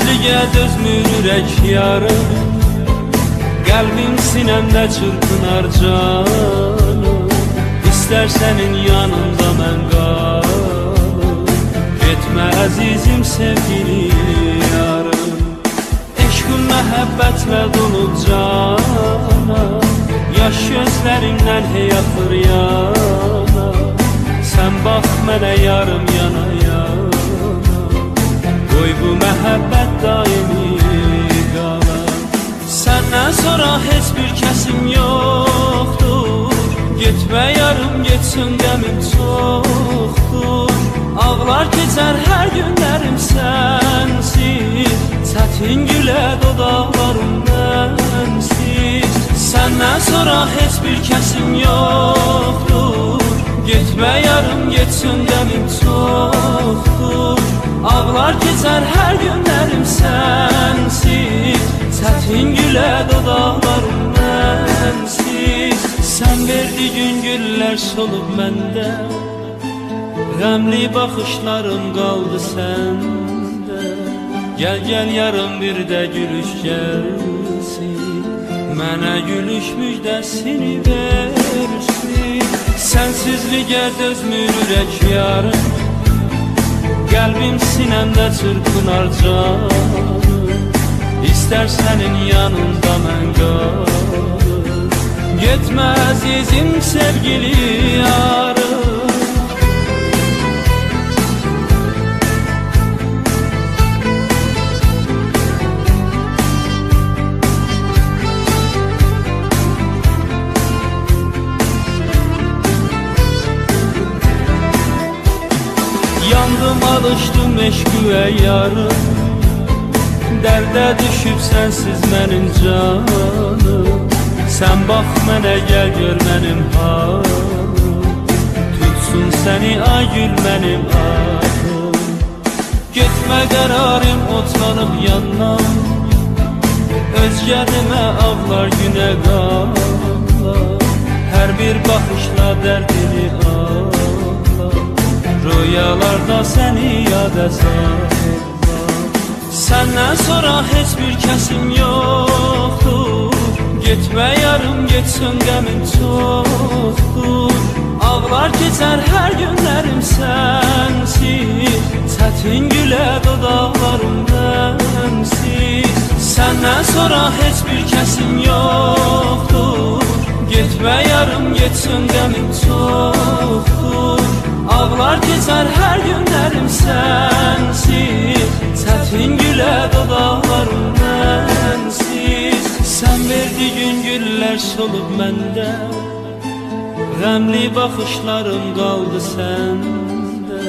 Sensizliğe dözmür ürək yarım, qəlbim sinəmdə çırpınar canım. İstər sənin yanında mən qalım, getmə əzizim sevgili yarım. Eşqim məhəbbətlə dolub cana, yaş gözlərimdən hey axır yana. Sən bax mənə yarım yana yana, qoy bu məhəbbət daimi qala. Səndən sonra heç bir kəsim yoxdur, getmə yarım getsin qəmim çoxdur. Ağlar keçər hər günlərim sənsiz, çətin gülə dodaqlarım mənsiz. Səndən sonra heç bir kəsim yoxdur, getmə yarım getsin qəmim çoxdur. Ağlar keçər hər günlərim sənsiz, çətin gülə dodaqlarım mənsiz. Sən verdiyin güllər solub məndə, qəmli baxışlarım qaldı səndə. Gəl gəl yarım bir də gülüş gəlsin, mənə gülüş müjdəsini versin. Sənsizliğə dözmür ürək yarım, qəlbim sinəmdə çırpınar canım. İstər sənin yanında mən qalım, getmə əzizim sevgili yarım. Yandım alışdım eşqüyə yarım, dərdə düşüb sənsiz mənim canım. Sən bax mənə gəl gör mənim halım, tutsun səni ay gül mənim adım. Getmə qərarım otlanıb yandan, özgə demə ağlar günə qallar. Hər bir baxışla dərdini ağlar, rüyalarda səni yada sallar. Səndən sonra heç bir kəsim yoxdur, getmə yarım getsin qəmim çoxdur. Ağlar keçər hər günlərim sənsiz, çətin gülə dodaqlarım mənsiz. Səndən sonra heç bir kəsim yoxdur, getmə yarım getsin qəmim çoxdur. Ağlar keçər hər günlərim sənsiz, çətin gülə dodaqlarım mənsiz. Sən verdiyin güllər solub məndə, qəmli baxışlarım qaldı səndə.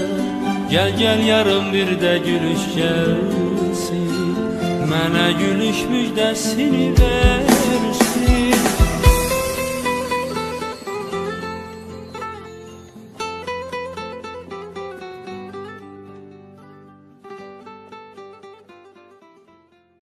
Gəl gəl yarım bir də gülüş gəlsin, mənə gülüş müjdəsini ver.